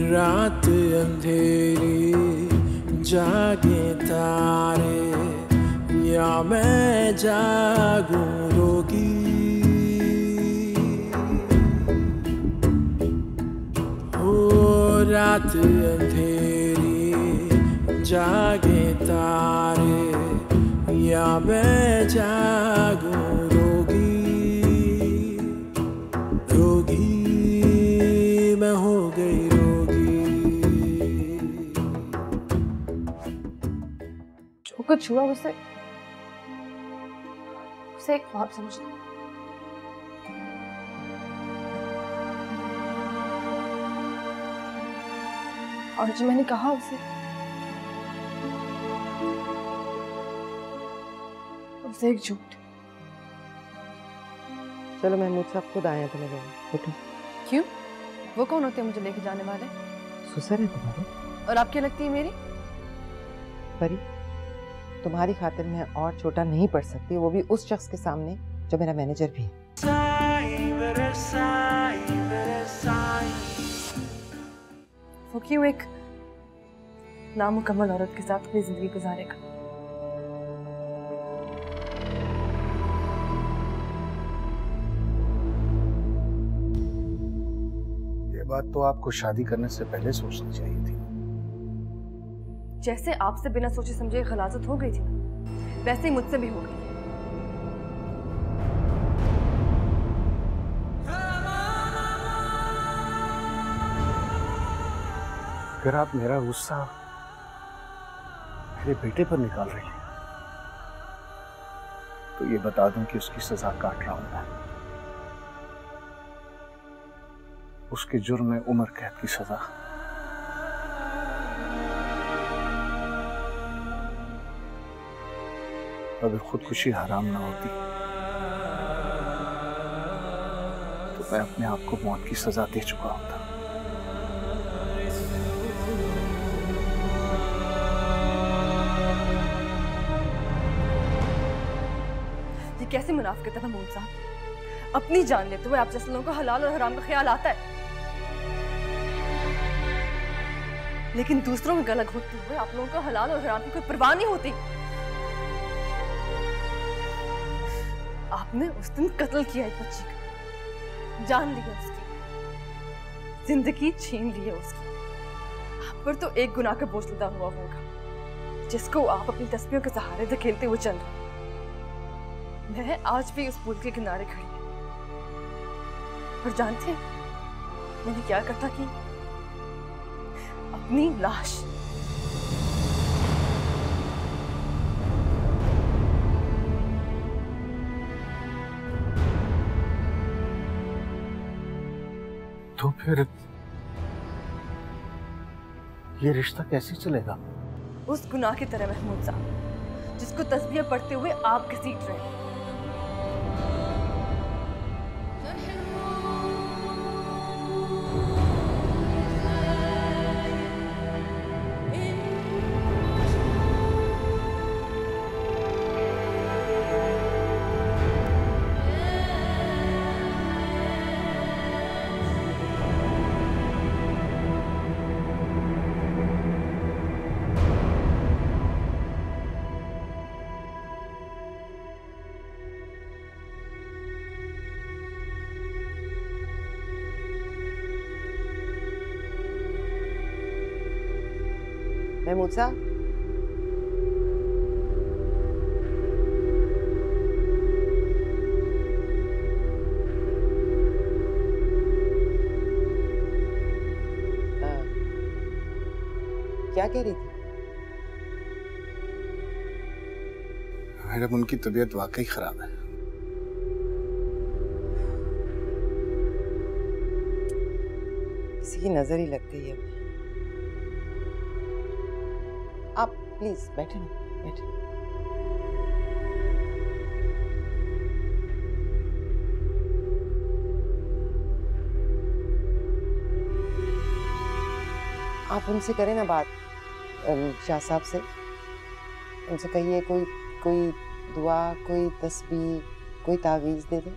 रात अंधेरी जागे तारे या मैं जागूं रोगी। हो रात अंधेरी जागे तारे या मैं जागूं रोगी। रोगी मैं हो गई रोगी। जो कुछ हुआ उसे एक ख्वाब समझ लो। और जो मैंने कहा उसे एक झूठ। चलो महमूद साहब खुद आए हैं तुम्हें लेने। उठो। क्यों? वो कौन होते हैं मुझे लेके जाने वाले? सुसर है तुम्हारे। और आप क्या लगती है मेरी? परी, तुम्हारी खातिर मैं और छोटा नहीं पढ़ सकती, वो भी उस शख्स के सामने जो मेरा मैनेजर भी है। वो क्यों एक नामुकम्मल औरत के साथ अपनी जिंदगी गुजारेगा? ये बात तो आपको शादी करने से पहले सोचनी चाहिए थी। जैसे आपसे बिना सोचे समझे खलासत हो गई थी ना, वैसे ही मुझसे भी हो गई। अगर आप मेरा गुस्सा मेरे बेटे पर निकाल रही हैं, तो ये बता दूं कि उसकी सजा काट रहा हूं मैं। उसके जुर्म में उम्र कैद की सजा। अगर खुदकुशी हराम ना होती तो मैं अपने आप को मौत की सजा दे चुका होता। ये कैसे मुनाफिकत है महमूद साहब? अपनी जान लेते हुए आप जैसे लोगों को हलाल और हराम का ख्याल आता है, लेकिन दूसरों में गला घोटते हुए आप लोगों को हलाल और हराम की कोई परवाह नहीं होती। आपने उस दिन कत्ल किया एक बच्ची का, जान लिया उसकी, जिंदगी छीन ली है उसकी। आप पर तो एक गुनाह का बोझ लदा हुआ होगा, जिसको आप अपनी तस्वीरों के सहारे धकेलते हुए चल रहे। मैं आज भी उस पुल के किनारे खड़ी हूं, और जानते हैं मैंने क्या करता कि अपनी लाश तो फिर ये रिश्ता कैसे चलेगा? उस गुनाह की तरह महमूद साहब, जिसको तस्बीह पढ़ते हुए आप घसीट रहे हैं। महमूद साहब, क्या कह रही थी? मैडम, उनकी तबीयत वाकई खराब है। किसी की नजर ही लग गई है। आप प्लीज बैठे ना, बैठे। आप उनसे करें ना बात, शाह साहब से। उनसे कहिए कोई दुआ, कोई तस्बीह, कोई तावीज दे दे।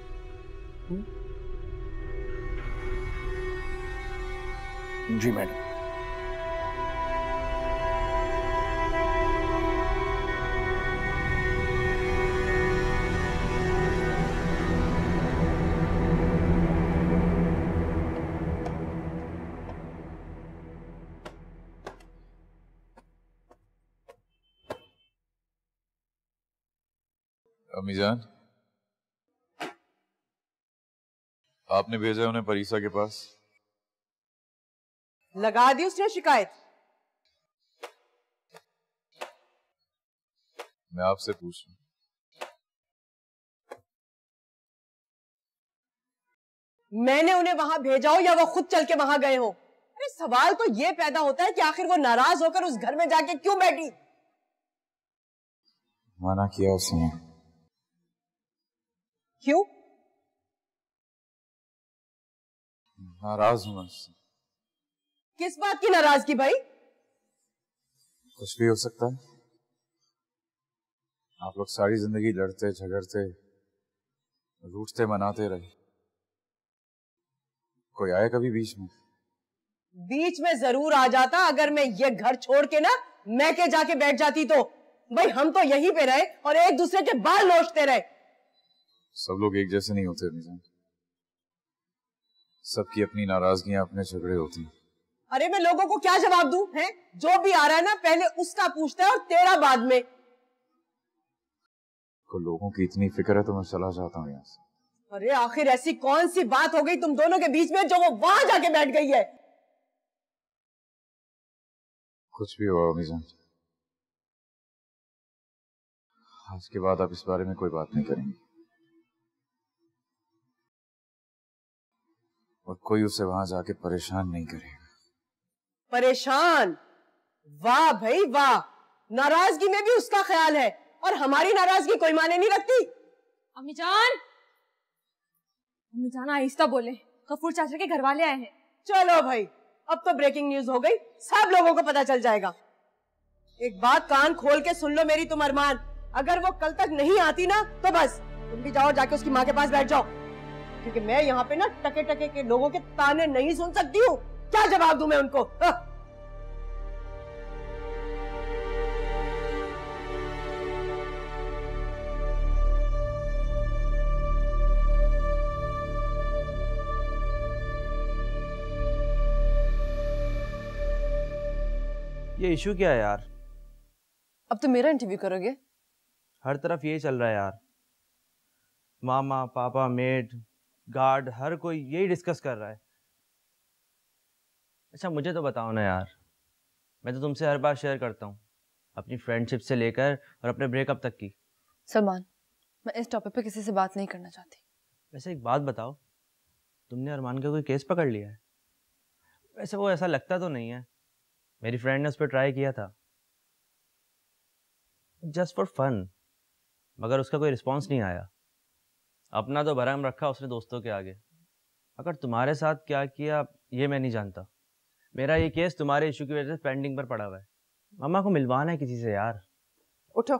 जी मैडम। अम्मी जान, आपने भेजा उन्हें परीसा के पास? लगा दी उसने शिकायत? मैं आपसे पूछ रहा हूं। मैंने उन्हें वहां भेजा हो या वो खुद चल के वहां गए हो? अरे सवाल तो ये पैदा होता है कि आखिर वो नाराज होकर उस घर में जाके क्यों बैठी? मना किया उसने। क्यों? नाराज हूं मैं उससे। किस बात की नाराजगी भाई? कुछ भी हो सकता है। आप लोग सारी जिंदगी लड़ते झगड़ते रूठते मनाते रहे, कोई आया कभी बीच में? बीच में जरूर आ जाता अगर मैं ये घर छोड़ के ना मैं के जाके बैठ जाती तो। भाई हम तो यहीं पे रहे और एक दूसरे के बाल नोचते रहे। सब लोग एक जैसे नहीं होते अम्मी जान। सबकी अपनी नाराजगियां, अपने झगड़े होती हैं। अरे मैं लोगों को क्या जवाब दूं? हैं? जो भी आ रहा है ना पहले उसका पूछता है और तेरा बाद में। को लोगों की इतनी फिक्र है तो मैं चला जाता हूँ यहाँ से। अरे आखिर ऐसी कौन सी बात हो गई तुम दोनों के बीच में जो वो वहां जाके बैठ गई है? कुछ भी हुआ अम्मी जान, आज के बाद आप इस बारे में कोई बात नहीं करेंगी और कोई उसे वहां जाके परेशान नहीं करेगा। परेशान? वाह भाई वाह, नाराजगी में भी उसका ख्याल है और हमारी नाराजगी कोई माने नहीं रखती। अम्मी जान आहिस्ता बोले, गफूर चाचा के घर वाले आए हैं। चलो भाई, अब तो ब्रेकिंग न्यूज हो गई, सब लोगों को पता चल जाएगा। एक बात कान खोल के सुन लो मेरी तुम अरमान, अगर वो कल तक नहीं आती ना तो बस तुम भी जाओ जाके उसकी माँ के पास बैठ जाओ, क्योंकि मैं यहाँ पे ना टके टके के लोगों के ताने नहीं सुन सकती हूँ। क्या जवाब दूं मैं उनको? ये इशू क्या है यार? अब तो मेरा इंटरव्यू करोगे? हर तरफ यही चल रहा है यार। मामा, पापा, मेड, गार्ड, हर कोई यही डिस्कस कर रहा है। अच्छा मुझे तो बताओ ना यार, मैं तो तुमसे हर बार शेयर करता हूँ, अपनी फ्रेंडशिप से लेकर और अपने ब्रेकअप तक की। सलमान, मैं इस टॉपिक पे किसी से बात नहीं करना चाहती। वैसे एक बात बताओ, तुमने अरमान का कोई केस पकड़ लिया है? वैसे वो ऐसा लगता तो नहीं है, मेरी फ्रेंड ने उस पर ट्राई किया था जस्ट फॉर फन, मगर उसका कोई रिस्पॉन्स नहीं आया। अपना तो भरम रखा उसने दोस्तों के आगे। अगर तुम्हारे साथ क्या किया ये मैं नहीं जानता। मेरा ये केस तुम्हारे इशू की वजह से पेंडिंग पर पड़ा हुआ है। मम्मा को मिलवाना है किसी से यार। उठो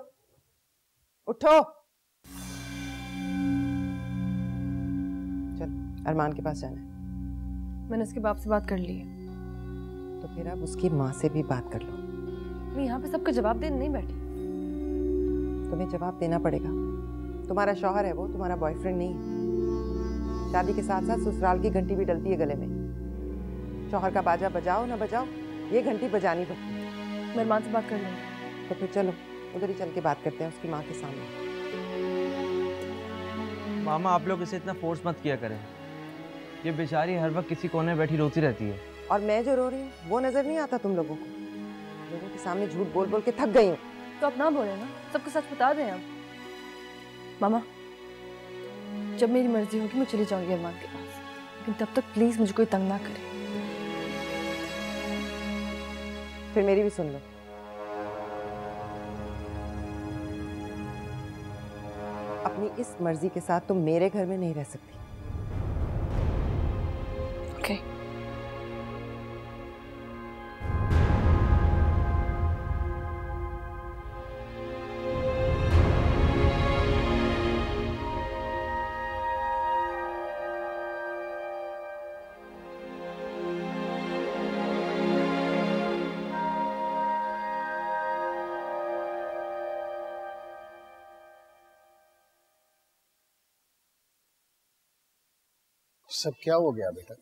उठो, चल अरमान के पास जाना है। मैंने उसके बाप से बात कर ली है। तो फिर अब उसकी माँ से भी बात कर लो। मैं यहाँ पे सबका जवाब देने नहीं बैठी। तुम्हें जवाब देना पड़ेगा, तुम्हारा शौहर है वो, तुम्हारा बॉयफ्रेंड नहीं है। शादी के साथ साथ ससुराल की घंटी भी डलती है गले में। शौहर का बाजा बजाओ ना बजाओ, ये घंटी बजानी पड़ती है। मैं अरमान से बात कर लूँगी। तो फिर चलो उधर ही चल के बात करते हैं उसकी माँ के सामने। मामा आप लोग इसे इतना फोर्स मत किया करें, ये बेचारी हर वक्त किसी कोने में बैठी रोती रहती है। और मैं जो रो रही हूँ वो नजर नहीं आता तुम लोगों को? लोगों के सामने झूठ बोल बोल के थक गई हूँ। तो अब ना बोले ना, सबको सच बता दें। अब मामा, जब मेरी मर्जी होगी मैं चली जाऊंगी अरमान के पास, लेकिन तब तक प्लीज मुझे कोई तंग ना करे। फिर मेरी भी सुन लो। अपनी इस मर्जी के साथ तुम मेरे घर में नहीं रह सकती। ओके। सब क्या हो गया बेटा?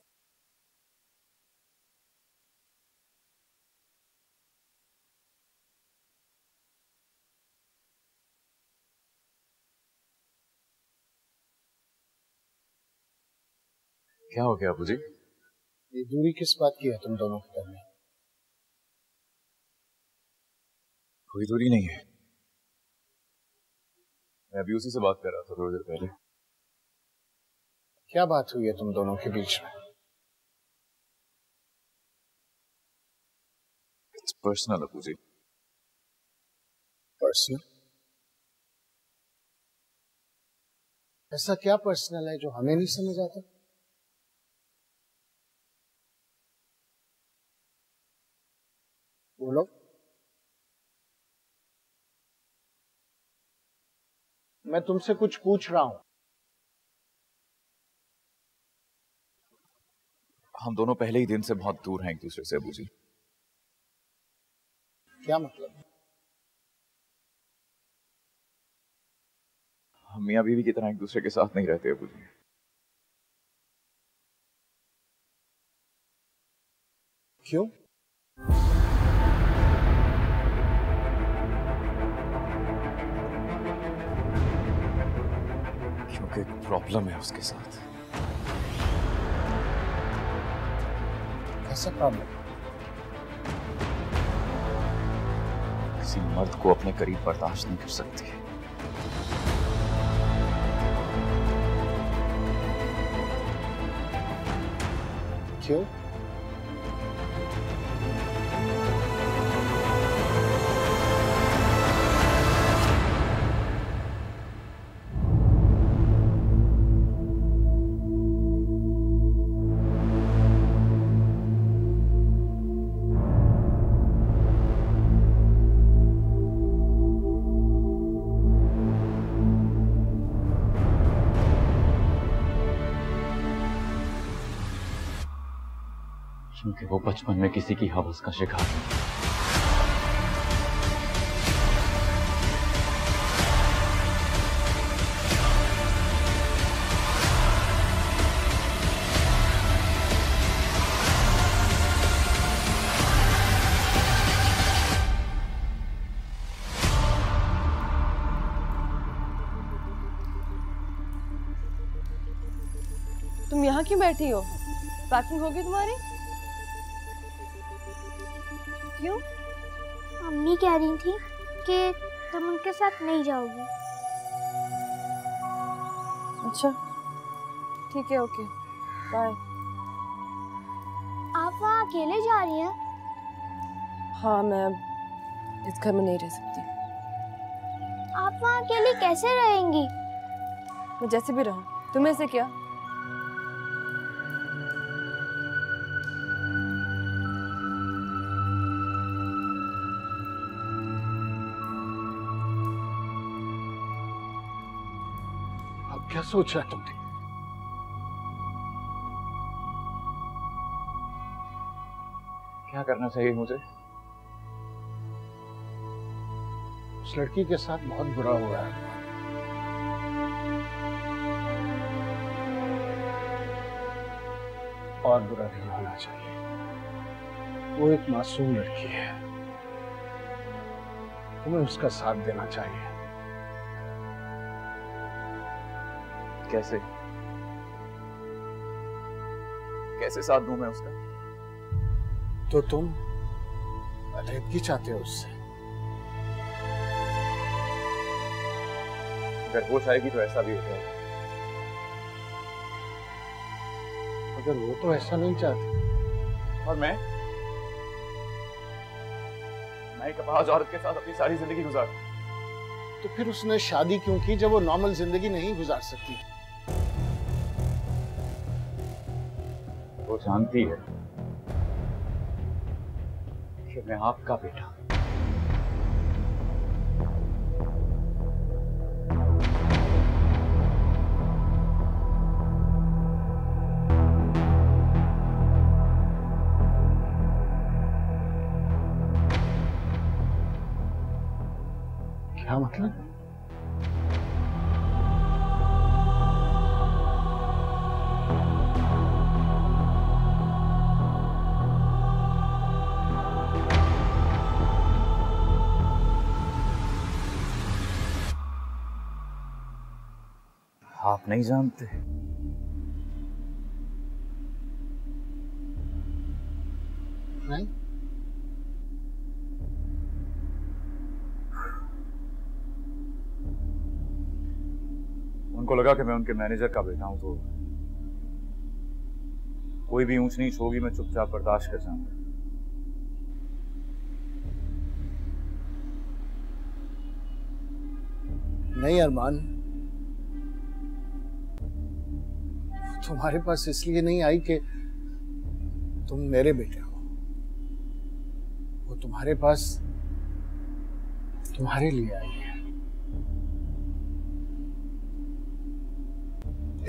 क्या हो गया अबू जी? ये दूरी किस बात की है तुम दोनों के दरमियान? कोई दूरी नहीं है। मैं अभी उसी से बात कर रहा था थोड़ी देर पहले। क्या बात हुई है तुम दोनों के बीच में? It's personal Abu ji. Personal? ऐसा क्या पर्सनल है जो हमें नहीं समझ आता? बोलो। मैं तुमसे कुछ पूछ रहा हूं। हम दोनों पहले ही दिन से बहुत दूर हैं एक दूसरे से अबू जी। क्या मतलब? हम मियां बीवी की तरह एक दूसरे के साथ नहीं रहते अबू जी। क्यों? क्योंकि एक प्रॉब्लम है उसके साथ। ऐसा प्रॉब्लम? किसी मर्द को अपने करीब बर्दाश्त नहीं कर सकती। क्यों? क्योंकि वो बचपन में किसी की हवस का शिकार नहीं। तुम यहाँ क्यों बैठी हो? पैकिंग होगी तुम्हारी? क्यों? मम्मी कह रही थी कि तुम उनके साथ नहीं जाओगी। अच्छा ठीक है, ओके बाय। आप वहाँ अकेले जा रही हैं? हाँ, मैं इस घर में नहीं रह सकती। आप वहाँ अकेले कैसे रहेंगी? मैं जैसे भी रहूं, तुम्हें से क्या? क्या सोचा तुमने? क्या करना चाहिए मुझे? उस लड़की के साथ बहुत बुरा हुआ है। और बुरा नहीं होना चाहिए। वो एक मासूम लड़की है, तुम्हें उसका साथ देना चाहिए। कैसे? कैसे साथ दूं मैं उसका? तो तुम अलहदगी चाहते हो उससे? अगर होश आएगी तो ऐसा भी हो जाएगा। अगर वो तो ऐसा नहीं चाहती, और मैं एक अपाहिज औरत के साथ अपनी सारी जिंदगी गुजार, तो फिर उसने शादी क्यों की जब वो नॉर्मल जिंदगी नहीं गुजार सकती? वो जानती है कि मैं आपका बेटा। क्या मतलब? आप नहीं जानते? नहीं? उनको लगा कि मैं उनके मैनेजर का बेटा हूं, तो कोई भी ऊंच नीच होगी मैं चुपचाप बर्दाश्त कर जाऊंगा। नहीं अरमान, तुम्हारे पास इसलिए नहीं आई कि तुम मेरे बेटे हो। वो तुम्हारे पास तुम्हारे लिए आई है,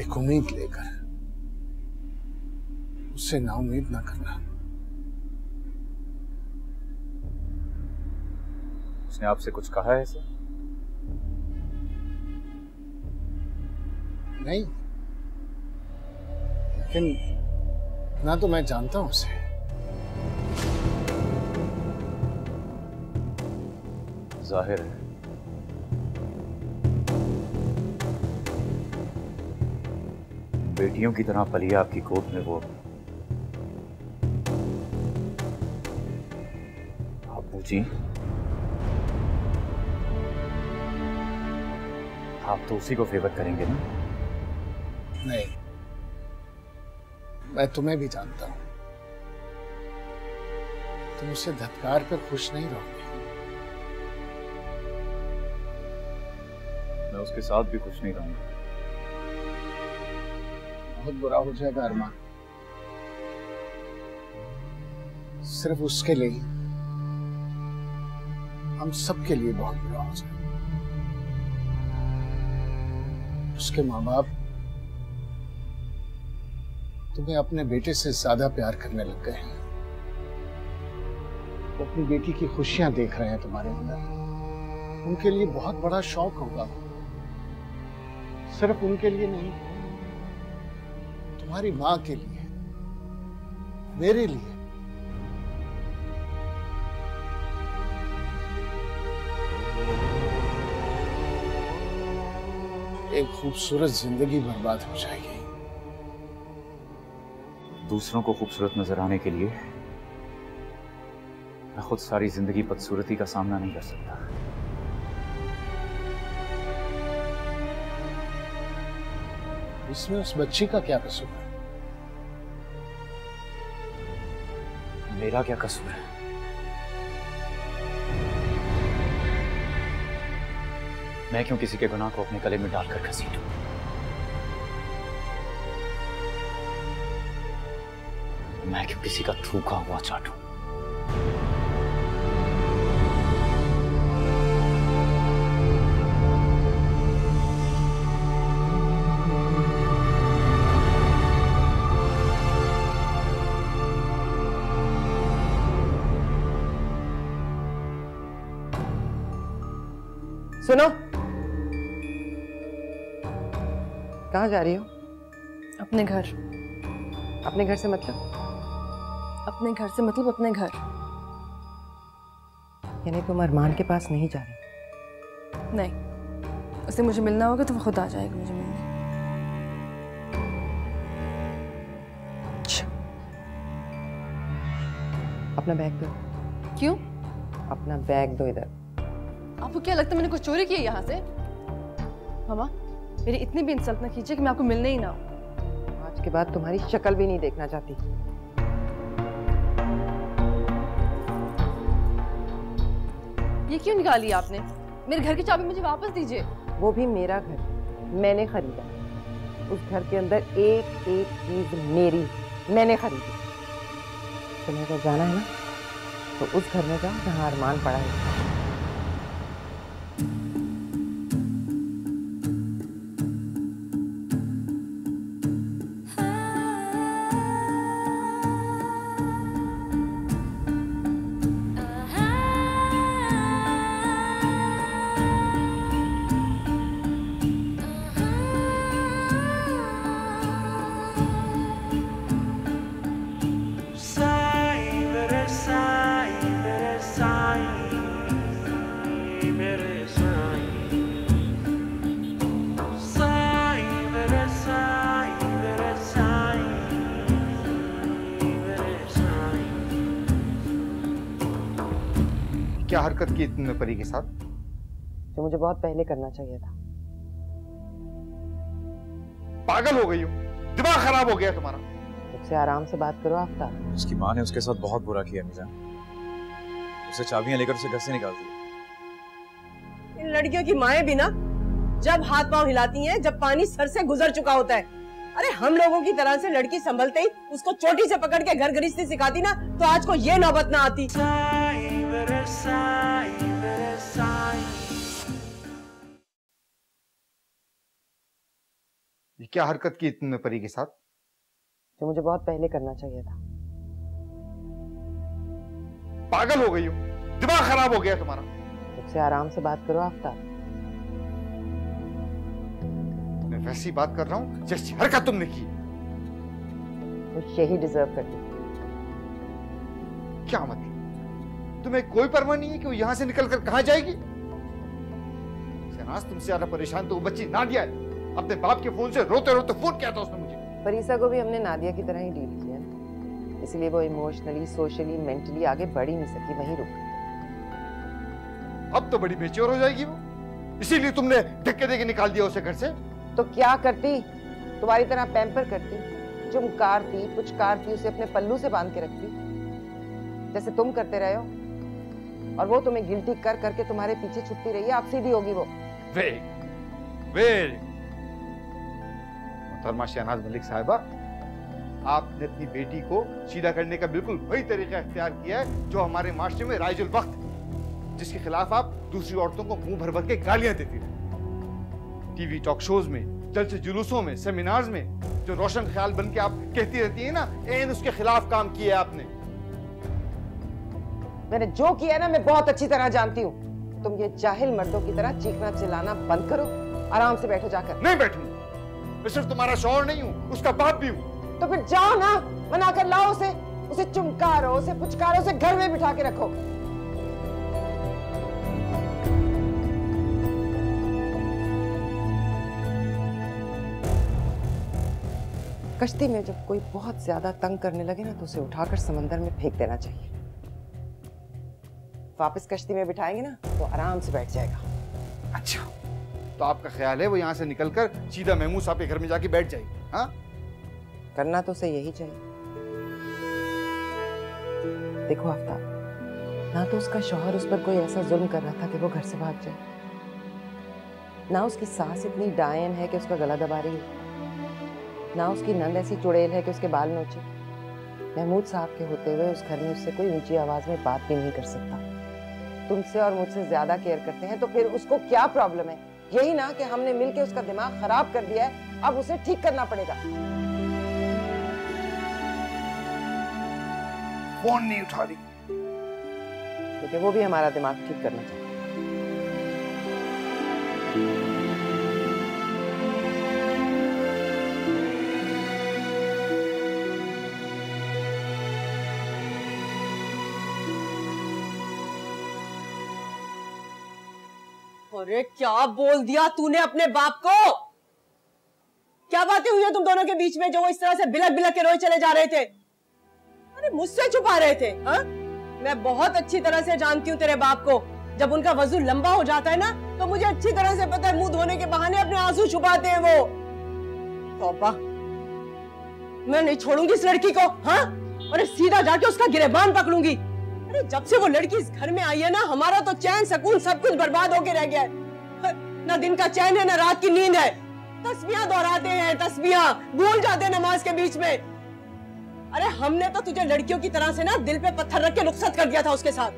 एक उम्मीद लेकर। उससे नाउम्मीद ना करना। उसने आपसे कुछ कहा है ऐसा? नहीं, लेकिन ना तो मैं जानता हूं उसे। जाहिर है बेटियों की तरह पली है आपकी गोद में वो। अब्बू जी, आप तो उसी को फेवर करेंगे ना? नहीं, मैं तुम्हें भी जानता हूं। तुम उसे धत्कार कर खुश नहीं रहोगे। मैं उसके साथ भी खुश नहीं रहूंगा। बहुत बुरा हो जाएगा अरमान, सिर्फ उसके लिए, हम सबके लिए बहुत बुरा हो जाएगा। उसके माँ बाप तुम्हें अपने बेटे से ज्यादा प्यार करने लग गए हैं। वो अपनी बेटी की खुशियां देख रहे हैं तुम्हारे अंदर। उनके लिए बहुत बड़ा शौक होगा, सिर्फ उनके लिए नहीं, तुम्हारी मां के लिए, मेरे लिए। एक खूबसूरत जिंदगी बर्बाद हो जाएगी। दूसरों को खूबसूरत नजर आने के लिए मैं खुद सारी जिंदगी बदसूरती का सामना नहीं कर सकता। इसमें उस बच्ची का क्या कसूर है? मेरा क्या कसूर है? मैं क्यों किसी के गुनाह को अपने गले में डालकर घसीटूं? मैं क्यों किसी का थूका हुआ चाटूं? सुनो, कहाँ जा रही हो? अपने घर। अपने घर से मतलब? अपने घर से मतलब अपने घर। यानी तुम अरमान के पास नहीं जा रही? नहीं, उसे मुझे मिलना होगा तो वो खुद आ जाएगा मुझे मिलने। अपना बैग दो। क्यों? अपना बैग दो इधर। आपको क्या लगता है मैंने कुछ चोरी की है यहाँ से? मामा, मेरी इतनी भी इंसल्ट ना कीजिए कि मैं आपको मिलने ही ना हो। आज के बाद तुम्हारी शक्ल भी नहीं देखना चाहती। ये क्यों निकाली आपने? मेरे घर की चाबी मुझे वापस दीजिए। वो भी मेरा घर, मैंने खरीदा। उस घर के अंदर एक एक चीज मेरी, मैंने खरीदी। तुम्हें तो जाना है ना, तो उस घर में जाओ जहाँ अरमान पड़ा है। Sai, mere sai, क्या हरकत की तुमने परी के साथ? जो मुझे बहुत पहले करना चाहिए था। पागल हो गई हो, दिमाग खराब हो गया तुम्हारा। मुझसे आराम से बात करो आफ्ताब। उसकी माँ ने उसके साथ बहुत बुरा किया अम्मीजान। उसे चाबियां लेकर उसे घर से निकाल दिया। इन लड़कियों की माएं भी ना जब हाथ पांव हिलाती हैं जब पानी सर से गुजर चुका होता है। अरे हम लोगों की तरह से लड़की संभलते ही उसको चोटी से पकड़ के घर गृहस्थी सिखाती ना तो आज को ये नौबत ना आती। ये क्या हरकत की तुमने परी के साथ? जो मुझे बहुत पहले करना चाहिए था। पागल हो गई हो, दिमाग खराब हो गया तुम्हारा। मुझसे आराम से बात करो आफ्ताब। मैं वैसी बात कर रहा हूं जैसी हरकत तुमने की। वो यही डिजर्व करती। क्या मतलब? तुम्हें कोई परवाह नहीं है कि वो यहां से निकलकर कहां जाएगी? शहनाज तुमसे ज्यादा परेशान तो वो बच्ची नादिया है। अपने बाप के फोन से रोते रोते फोन किया था उसने मुझे। फरीसा को भी हमने नादिया की तरह ही डील किया, इसलिए वो इमोशनली, सोशली, मेंटली आगे बढ़ ही नहीं सकी, वहीं रुक गई। अब तो बड़ी बेचैन हो जाएगी वो, इसीलिए तुमने धक्के देके निकाल दिया उसे घर से। तो क्या करती? तुम्हारी तरह पैम्पर करती, चुमकारती, पुचकारती, उसे अपने पल्लू से बांध के रखती जैसे तुम करते रहे हो, और वो तुम्हें गिल्टी कर करके तुम्हारे पीछे छुपती रही है। अब सीधी होगी वो। मोहतरमा शहनाज मलिक साहिबा, आपने अपनी बेटी को सीधा करने का बिल्कुल वही तरीका इख्तियार किया है जो हमारे माशरे में राइजुल वक्त, जिसके खिलाफ आप दूसरी औरतों को मुंह भर भर के गालियां देती रही। टीवी टॉक शोज में, जलसे जुलूसों में, सेमिनार्स में जो रोशन ख्याल बन के आप कहती रहती है ना, एन उसके खिलाफ काम किया है आपने। मैंने जो किया है ना, मैं बहुत अच्छी तरह जानती हूँ। तुम ये जाहिल मर्दों की तरह चीखना चिल्लाना बंद करो, आराम से बैठो जाकर। नहीं बैठूंगा, मैं सिर्फ तुम्हारा शौहर नहीं हूँ, उसका बाप भी हूँ। तो फिर जाओ ना, मना कर लाओ उसे चुमकारो, उसे पुचकारो, उसे घर में बिठा के रखो। कश्ती में जब कोई बहुत ज्यादा तंग करने लगे ना तो उसे उठाकर समंदर में फेंक देना चाहिए। वापस कश्ती में बिठाएंगे ना तो आराम से बैठ जाएगा। अच्छा, तो आपका ख्याल है वो यहाँ से निकलकर सीधा महमूद साहब के घर में जाके बैठ जाएगी? हाँ, करना तो उसे यही चाहिए। देखो आफ्ताब, ना तो उसका शौहर उस पर कोई ऐसा जुल्म कर रहा था कि वो घर से भाग जाए, ना उसकी सास इतनी डायन है कि उसका गला दबा रही है, ना उसकी नंद ऐसी चुड़ैल है कि उसके बाल नोचे। महमूद साहब के होते हुए उस घर में उससे कोई ऊंची आवाज में बात भी नहीं कर सकता। तुमसे और मुझसे ज्यादा केयर करते हैं तो फिर उसको क्या प्रॉब्लम है? यही ना कि हमने मिलके उसका दिमाग खराब कर दिया है, अब उसे ठीक करना पड़ेगा। फोन नहीं उठा रही क्योंकि वो भी हमारा दिमाग ठीक करना चाहिए। अरे क्या बोल दिया तूने अपने बाप को? क्या बातें हुई है तुम दोनों के बीच में जो वो इस तरह से बिलक बिलक के रोए चले जा रहे थे? अरे मुझसे छुपा रहे थे? हाँ, मैं बहुत अच्छी तरह से जानती हूँ तेरे बाप को। जब उनका वजू लंबा हो जाता है ना तो मुझे अच्छी तरह से पता है, मुंह धोने के बहाने अपने आंसू छुपाते हैं वो। तौबा, मैं नहीं छोड़ूंगी इस लड़की को। हाँ, अरे सीधा जाके उसका गिरेबान पकड़ूंगी। अरे जब से वो लड़की इस घर में आई है ना, हमारा तो चैन सुकून सब कुछ बर्बाद होके रह गया है। ना दिन का चैन है ना रात की नींद है। तस्बीहां दोहराते हैं, तस्बीहां भूल जाते हैं नमाज के बीच में। अरे हमने तो तुझे लड़कियों की तरह से ना दिल पे पत्थर रख के रुखसत कर दिया था उसके साथ।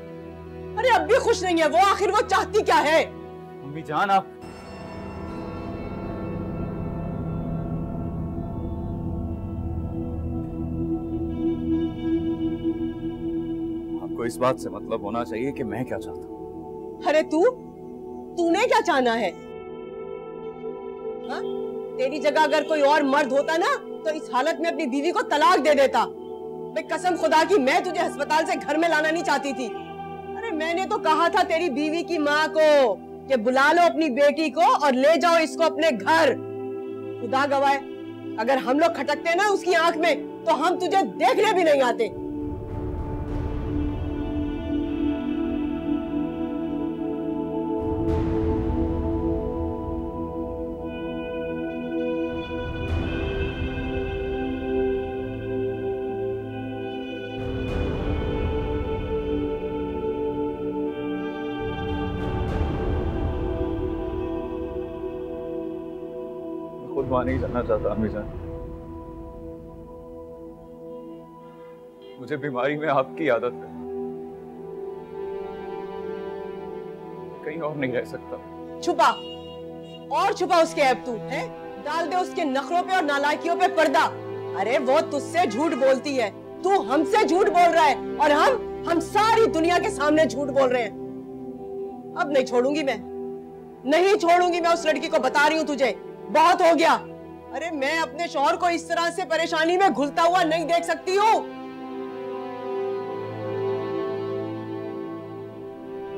अरे अब भी खुश नहीं है वो, आखिर वो चाहती क्या है? मम्मी जान, आप आपको इस बात से मतलब होना चाहिए कि मैं क्या चाहता हूँ। अरे तूने क्या चाहना है? हाँ? तेरी जगह अगर कोई और मर्द होता ना तो इस हालत में अपनी बीवी को तलाक दे देता। मैं कसम खुदा की, मैं तुझे अस्पताल से घर में लाना नहीं चाहती थी। अरे मैंने तो कहा था तेरी बीवी की माँ को कि बुला लो अपनी बेटी को और ले जाओ इसको अपने घर। खुदा गवाह, अगर हम लोग खटकते ना उसकी आंख में तो हम तुझे देखने भी नहीं आते। वहां नहीं जाना चाहता अम्मी जान। मुझे बीमारी में आपकी आदत है, कहीं और नहीं रह सकता। छुपा और छुपा उसके ऐब तू है, डाल दे उसके नखरों पे और नालायकियों पे पर्दा। अरे वो तुझसे झूठ बोलती है, तू हमसे झूठ बोल रहा है, और हम सारी दुनिया के सामने झूठ बोल रहे हैं। अब नहीं छोड़ूंगी मैं, नहीं छोड़ूंगी मैं उस लड़की को, बता रही हूँ तुझे, बहुत हो गया। अरे मैं अपने शौहर को इस तरह से परेशानी में घुलता हुआ नहीं देख सकती हूँ।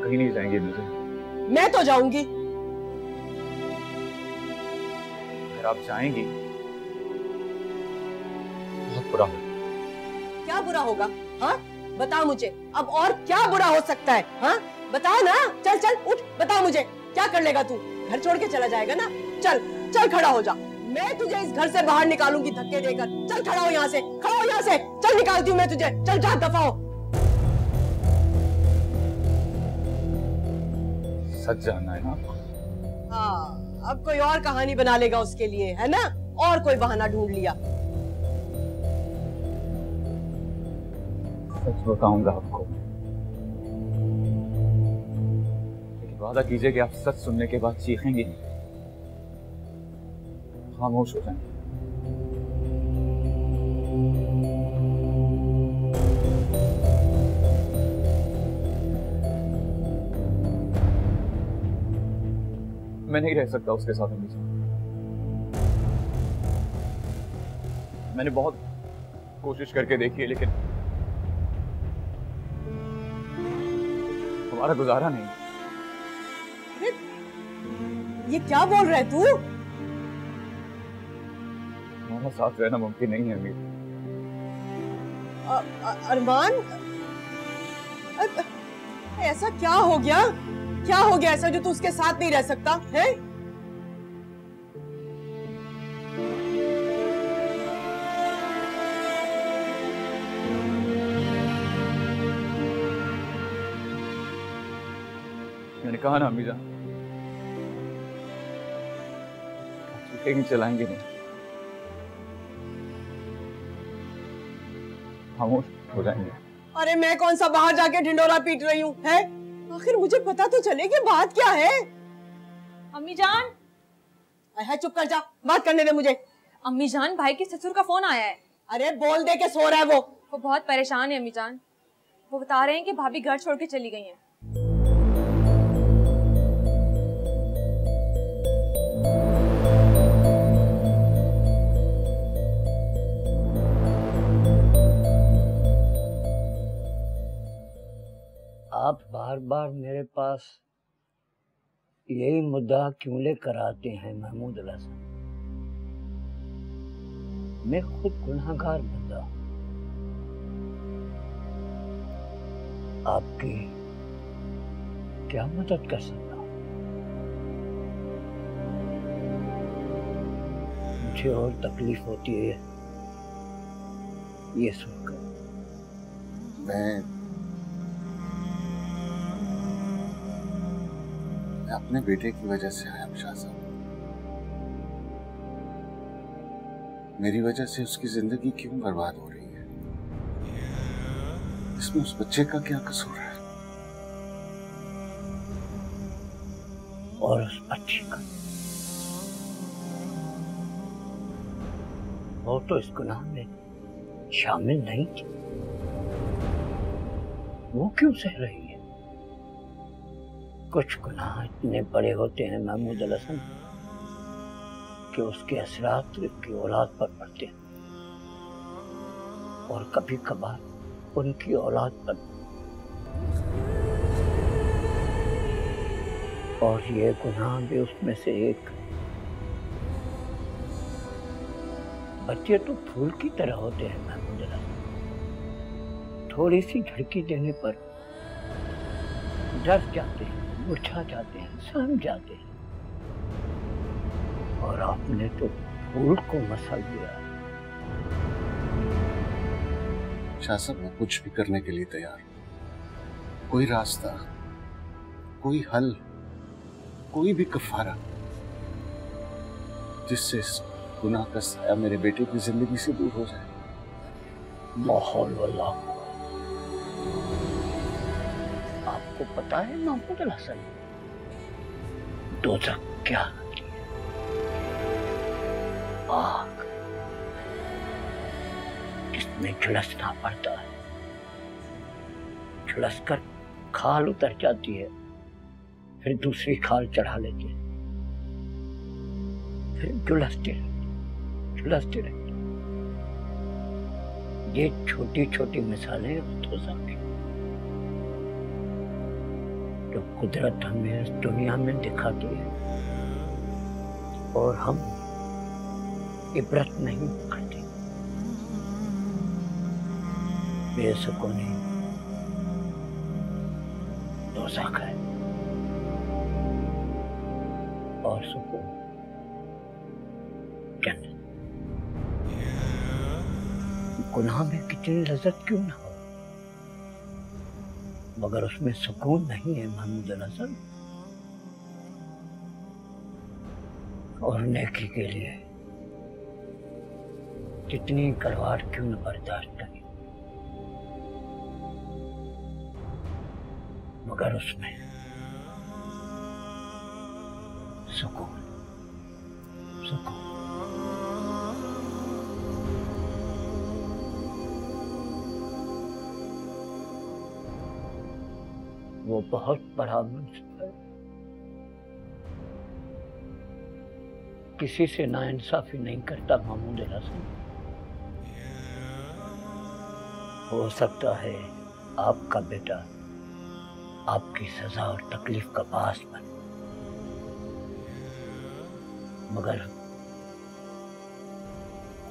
कहीं नहीं जाएंगे मुझे। मैं तो जाऊंगी। अगर आप जाएंगी बहुत बुरा होगा। क्या बुरा होगा? हाँ बता मुझे, अब और क्या बुरा हो सकता है? हाँ बता ना, चल चल उठ, बता मुझे क्या कर लेगा तू? घर छोड़ के चला जाएगा ना? चल चल खड़ा हो जा, मैं तुझे इस घर से बाहर निकालूंगी धक्के देकर। चल खड़ा हो यहाँ से, खड़ा हो यहाँ से, चल निकालती हूँ मैं तुझे, चल जा दफा हो। सच जानना है ना आपको? हाँ अब कोई और कहानी बना लेगा उसके लिए, है ना? और कोई बहाना ढूंढ लिया। सच बताऊंगा आपको, लेकिन वादा कीजिए कि आप सच सुनने के बाद चीखेंगे, खामोश हो जाएंगे। मैं नहीं रह सकता उसके साथ अम्मी जी। मैंने बहुत कोशिश करके देखी है, लेकिन हमारा गुजारा नहीं। ये क्या बोल रहा है तू? हमारा साथ रहना मुमकिन नहीं है अम्मी। अरमान, ऐसा क्या हो गया? क्या हो गया ऐसा जो तू उसके साथ नहीं रह सकता है? मैंने कहा ना अम्मी जान, चीखेंगे चलाएंगे नहीं, खामोश हो जाएंगे। अरे मैं कौन सा बाहर जाके ढिंडोरा पीट रही हूँ है? आखिर मुझे पता तो चले कि बात क्या है। अम्मी जान, है चुप कर जा, बात करने दे मुझे। अम्मी जान, भाई के ससुर का फोन आया है। अरे बोल दे के सो रहा है वो बहुत परेशान है अम्मी जान। वो बता रहे हैं कि भाभी घर छोड़ के चली गई हैं। आप बार बार मेरे पास यही मुद्दा क्यों लेकर आते हैं महमूद अला साहब? मैं खुद गुनाहगार बंदा हूं, आपकी क्या मदद कर सकता हूं? मुझे और तकलीफ होती है ये सुनकर। मैं अपने बेटे की वजह से आया शाह साहब। मेरी वजह से उसकी जिंदगी क्यों बर्बाद हो रही है? इसमें उस बच्चे का क्या कसूर है? और उस बच्चे का, वो तो इस गुनाह में शामिल नहीं थी, वो क्यों सह रही है? कुछ गुनाह इतने बड़े होते हैं महमूद अल हसन कि उसके असरात उसकी औलाद पर पड़ते हैं, और कभी कभार उनकी औलाद पर। और ये गुनाह भी उसमें से एक। बच्चे तो फूल की तरह होते हैं महमूद अल हसन, थोड़ी सी झड़की देने पर डर जाते हैं, मुरझा जाते हैं, सहम जाते हैं। और आपने तो फूल को मसल दिया। शाह साहब, मैं कुछ भी करने के लिए तैयार हूं। कोई रास्ता, कोई हल, कोई भी कफारा जिससे इस गुनाह का साया मेरे बेटे की जिंदगी से दूर हो जाए। माहौल वल्लाह। आपको पता है मोहम्मद अल हसन दोज़ख क्या होती है? आग जिसमें झुलसना पड़ता है, झुलस कर खाल उतर जाती है, फिर दूसरी खाल चढ़ा लेते हैं, फिर झुलसते रहते। ये छोटी छोटी मिसालें दोज़ख की जो कुदरत हमें इस दुनिया में दिखाती है और हम इबरत नहीं करते। बेसुकूनी दोज़ख है और सुकून जन्नत। गुनाह में कितनी लज्जत क्यों ना हो, मगर उसमें सुकून नहीं है महमूद अल हसन। और नेकी के लिए कितनी कड़वाहट क्यों न बर्दाश्त करें, मगर उसमें सुकून। वो बहुत बड़ा मुंसिफ है, किसी से नाइंसाफी नहीं करता महमूद अल हसन। हो सकता है आपका बेटा आपकी सजा और तकलीफ का बास बने, मगर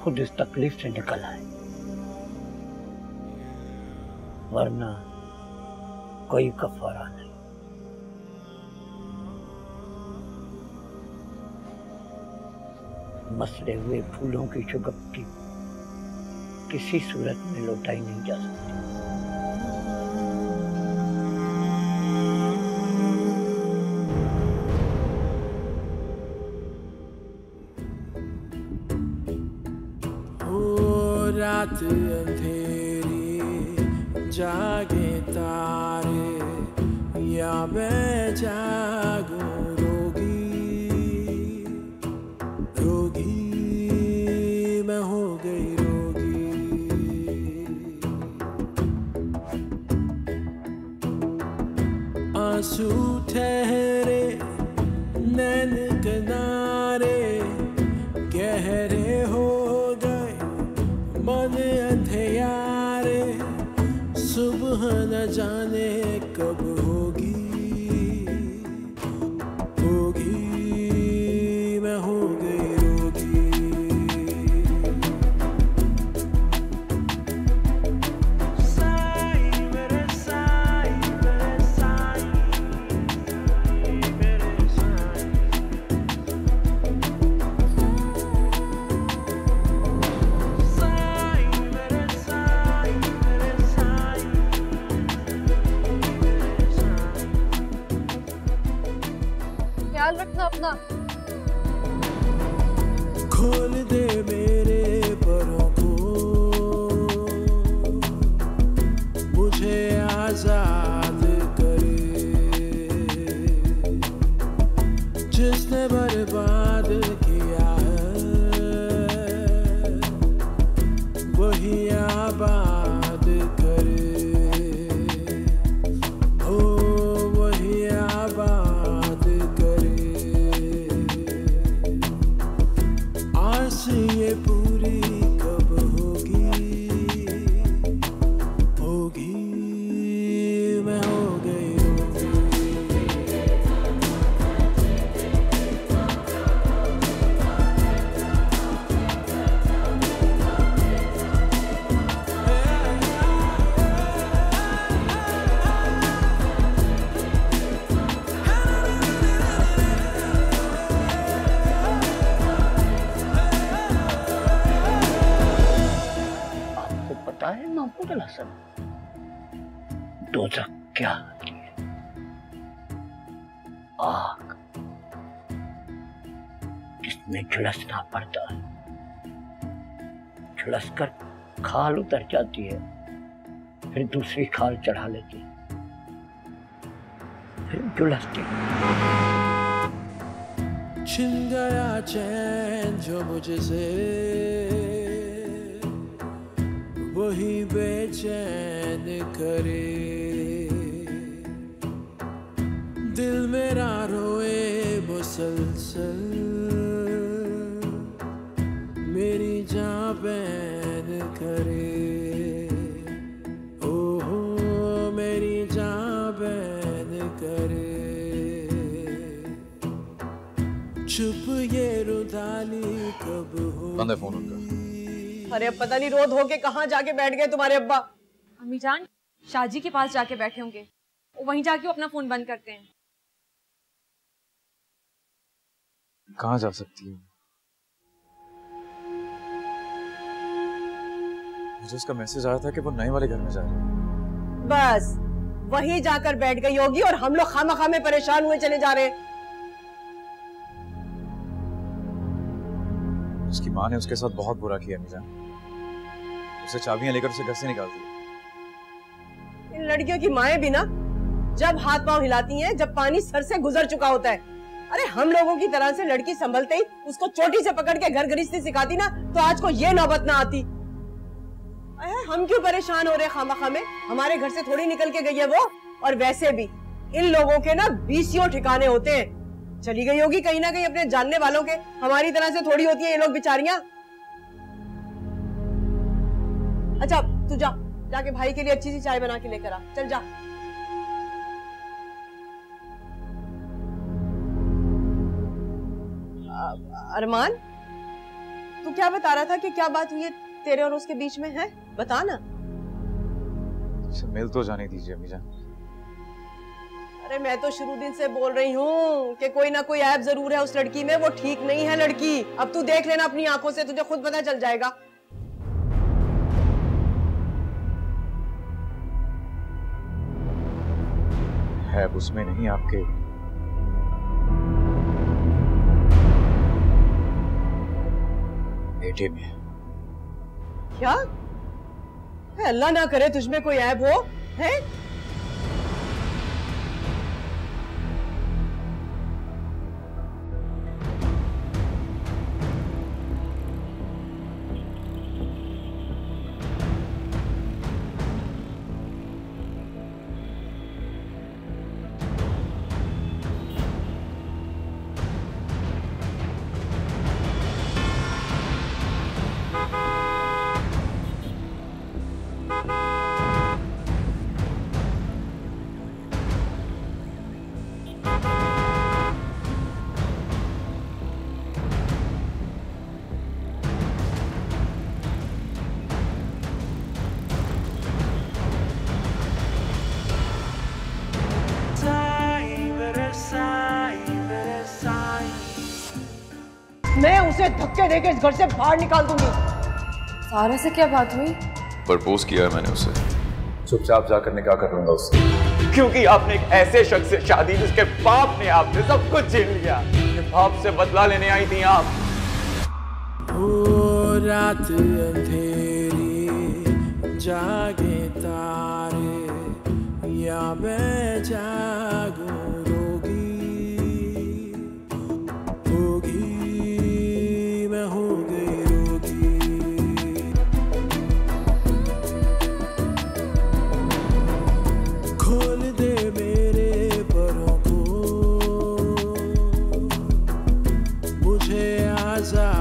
खुद इस तकलीफ से निकल आए, वरना कोई कफारा नहीं। मसले हुए फूलों की शुगफ्ती किसी सूरत में लौटाई नहीं जा सकती। रात अंधेरी जागे तारे, या मैं जागूं रोगी मैं हो गई रोगी। आंसू ठहरे नैन किनारे, गहरे हो मन अंधेरे, सुबह न जाने कब होगी मैं हो गई रोगी। ख्याल रखना अपना। खोल दे मेरे परों को, मुझे आजाद करे, जिसने बर्बाद किया है वही आबाद करे, ओ वही आबाद करे। आस ये पूरी कब होगी मैं हो गई है महमूद अल हसन दोज़ख क्या होती है? आग जिसमें झुलसना पड़ता है, झुलस कर खाल उतर जाती है, फिर दूसरी खाल चढ़ा लेती है, फिर झुलसती है। छिन गया चैन जो मुझसे, वही बेचैन करे। दिल मेरा रोए मुसलसल, मेरी जान बैन करे। ओहो मेरी जान बैन करे। चुप ये रुदाली कब हो। बंद है फोन उनका। अरे अब पता नहीं रोध होके कहाँ जाके बैठ गए तुम्हारे अब्बा। अम्मी जान शाहजी के पास जाके बैठे होंगे, वहीं जाके वो अपना फोन बंद करते हैं। कहाँ जा सकती है? मुझे उसका मैसेज आया था कि वो नए वाले घर में जा रही है। बस वहीं जाकर बैठ गई होगी और हम लोग खामखा में परेशान हुए चले जा रहे हैं। उसकी माँ ने उसके साथ बहुत बुरा किया अम्मी जान। उसे चाबियां लेकर उसे घर से निकाल दिया। इन लड़कियों की माएं भी ना जब हाथ पांव हिलाती हैं जब पानी सर से गुजर चुका होता है। अरे हम लोगों की तरह से लड़की संभलते ही उसको चोटी से पकड़ के घर गृहस्थी सिखाती ना, तो आज को ये नौबत ना आती। हम क्यों परेशान हो रहे खामखा में? हमारे घर से थोड़ी निकल के गई है वो। और वैसे भी इन लोगों के ना 20 ठिकाने होते हैं। चली गई होगी कहीं ना कहीं अपने जानने वालों के। हमारी तरह से थोड़ी होती है ये लोग बेचारियां। अच्छा तू जा, जाके भाई के लिए अच्छी सी चाय बना के लेकर आ। चल जा। अरमान, तू क्या बता रहा था कि क्या बात हुई है तेरे और उसके बीच में? है बता ना। उसे मिल तो जाने दीजिए अम्मी जान। अरे मैं तो शुरू दिन से बोल रही हूँ कि कोई ना कोई ऐप जरूर है उस लड़की में। वो ठीक नहीं है लड़की। अब तू देख लेना अपनी आंखों से, तुझे खुद पता चल जाएगा। है उसमें नहीं, आपके बेटे में। क्या? अल्लाह ना करे तुझमें कोई ऐप हो। है मैं उसे धक्के देके इस घर से बाहर निकाल दूंगी। सारा से क्या बात हुई? प्रपोज किया है मैंने उसे। चुपचाप जाकर निकाह कर लूंगा उससे। क्योंकि आपने एक ऐसे शख्स से शादी जिसके बाप ने आपसे सब कुछ छीन लिया। बाप से बदला लेने आई थी आप। ओ रात अंधेरी जागे तारे, या मैं जागूं आजाद